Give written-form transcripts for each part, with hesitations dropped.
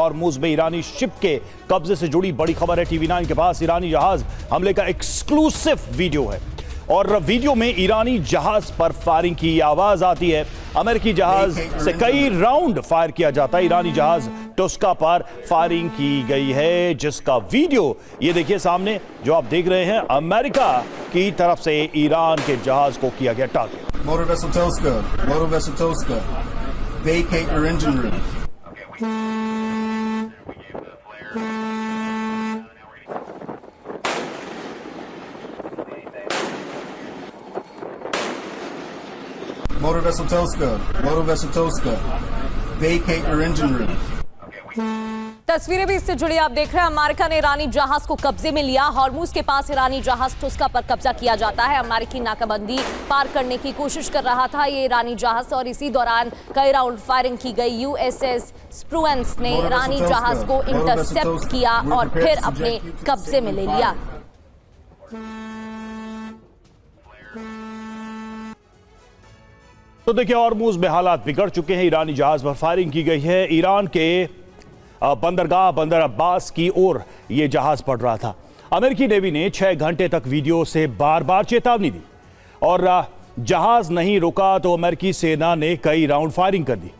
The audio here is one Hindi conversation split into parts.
हॉर्मुज में ईरानी शिप के कब्जे से जुड़ी बड़ी खबर है। TV9 के पास ईरानी जहाज हमले का एक्सक्लूसिव वीडियो है और वीडियो में ईरानी जहाज पर फायरिंग की आवाज आती है। अमेरिकी जहाज से कई राउंड फायर किया जाता है। ईरानी जहाज टुस्का पर फायरिंग की गई है, जिसका वीडियो ये देखिए सामने जो आप देख रहे हैं। अमेरिका की तरफ से ईरान के जहाज को किया गया target. Motor vessel Tosca, vacate your engine room. Motor vessel Tosca, vacate your engine room. तस्वीरें भी इससे जुड़ी आप देख रहे हैं। अमेरिका ने ईरानी जहाज को कब्जे में लिया। हॉर्मुज के पास ईरानी जहाज टुस्का पर कब्जा किया जाता है। अमेरिकी नाकाबंदी पार करने की कोशिश कर रहा था ये ईरानी जहाज और इसी दौरान कई राउंड फायरिंग की गई। USS स्प्रुएंस ने ईरानी जहाज को इंटरसेप्ट किया और फिर अपने कब्जे में ले लिया। तो देखिए हॉर्मुज में हालात बिगड़ चुके हैं। ईरानी जहाज पर फायरिंग की गई है। ईरान के बंदरगाह बंदर अब्बास की ओर यह जहाज पड़ रहा था। अमेरिकी नेवी ने 6 घंटे तक वीडियो से बार बार चेतावनी दी और जहाज नहीं रुका तो अमेरिकी सेना ने कई राउंड फायरिंग कर दी।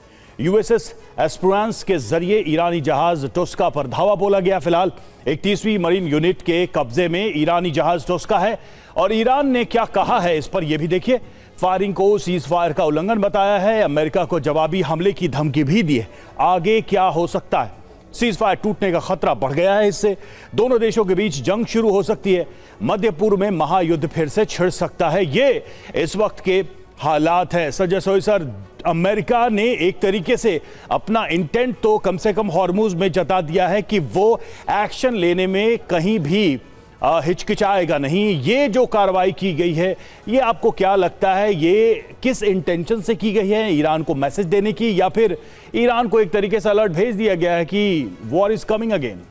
USS एस्प्रुएंस के जरिए ईरानी जहाज टुस्का पर धावा बोला गया। फिलहाल 31वीं मरीन यूनिट के कब्जे में ईरानी जहाज टुस्का है और ईरान ने क्या कहा है इस पर यह भी देखिए। फायरिंग को सीज फायर का उल्लंघन बताया है। अमेरिका को जवाबी हमले की धमकी भी दी है। आगे क्या हो सकता है? सीज फायर टूटने का खतरा बढ़ गया है। इससे दोनों देशों के बीच जंग शुरू हो सकती है। मध्य पूर्व में महायुद्ध फिर से छिड़ सकता है। ये इस वक्त के हालात है। संजय सोई सर, अमेरिका ने एक तरीके से अपना इंटेंट तो कम से कम हॉर्मुज में जता दिया है कि वो एक्शन लेने में कहीं भी हिचकिचाएगा नहीं। ये जो कार्रवाई की गई है, ये आपको क्या लगता है, ये किस इंटेंशन से की गई है? ईरान को मैसेज देने की, या फिर ईरान को एक तरीके से अलर्ट भेज दिया गया है कि वॉर इज कमिंग अगेन?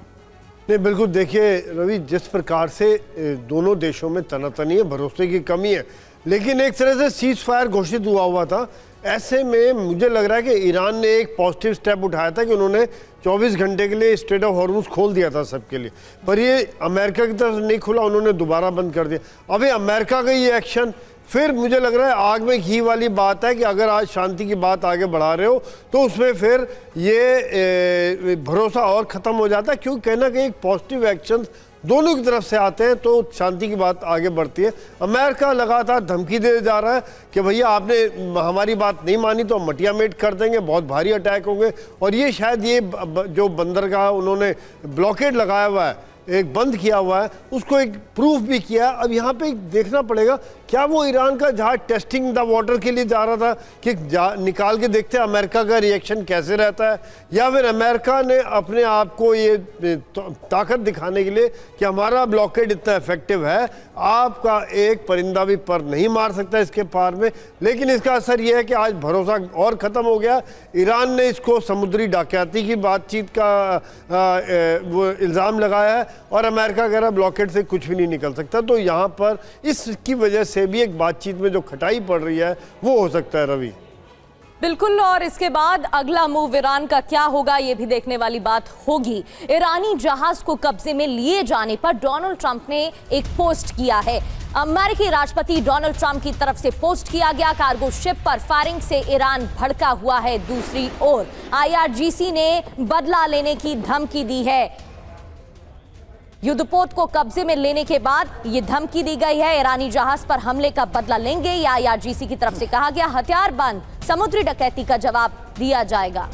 नहीं, बिल्कुल। देखिए रवि, जिस प्रकार से दोनों देशों में तनातनी है, भरोसे की कमी है, लेकिन एक तरह से सीज फायर घोषित हुआ था। ऐसे में मुझे लग रहा है कि ईरान ने एक पॉजिटिव स्टेप उठाया था कि उन्होंने 24 घंटे के लिए स्ट्रेट ऑफ हॉर्मुज खोल दिया था सबके लिए, पर ये अमेरिका की तरफ से नहीं खुला, उन्होंने दोबारा बंद कर दिया। अभी अमेरिका का ये एक्शन फिर मुझे लग रहा है आग में घी वाली बात है कि अगर आज शांति की बात आगे बढ़ा रहे हो तो उसमें फिर ये भरोसा और ख़त्म हो जाता है, क्योंकि कहीं ना कहीं एक पॉजिटिव एक्शन दोनों की तरफ से आते हैं तो शांति की बात आगे बढ़ती है। अमेरिका लगातार धमकी दे जा रहा है कि भैया आपने हमारी बात नहीं मानी तो हम मटिया मेट कर देंगे, बहुत भारी अटैक होंगे। और ये शायद ये जो बंदरगाह उन्होंने ब्लॉकेड लगाया हुआ है, एक बंद किया हुआ है, उसको एक प्रूफ भी किया। अब यहाँ पे देखना पड़ेगा क्या वो ईरान का जहाज टेस्टिंग द वाटर के लिए जा रहा था कि निकाल के देखते हैं अमेरिका का रिएक्शन कैसे रहता है, या फिर अमेरिका ने अपने आप को ये ताकत दिखाने के लिए कि हमारा ब्लॉकेड इतना इफेक्टिव है, आपका एक परिंदा भी पर नहीं मार सकता इसके पार में। लेकिन इसका असर यह है कि आज भरोसा और ख़त्म हो गया। ईरान ने इसको समुद्री डकैती की बातचीत का वो इल्ज़ाम लगाया है और अमेरिका कह रहा है ब्लॉकेड से कुछ भी नहीं निकल सकता। तो यहाँ पर इसकी वजह से भी एक बातचीत में जो खटाई पड़ रही है वो हो सकता है रवि। बिल्कुल, और इसके बाद अगला मूव ईरान का क्या होगा ये भी देखने वाली बात होगी। ईरानी जहाज को कब्जे में लिए जाने पर डोनाल्ड ट्रंप ने एक पोस्ट किया है। अमेरिकी राष्ट्रपति डोनाल्ड ट्रंप की तरफ से पोस्ट किया गया। कार्गो शिप पर फायरिंग से ईरान भड़का हुआ है। दूसरी ओर IRGC ने बदला लेने की धमकी दी है। युद्धपोत को कब्जे में लेने के बाद ये धमकी दी गई है। ईरानी जहाज पर हमले का बदला लेंगे या IRGC की तरफ से कहा गया हथियार बंद समुद्री डकैती का जवाब दिया जाएगा।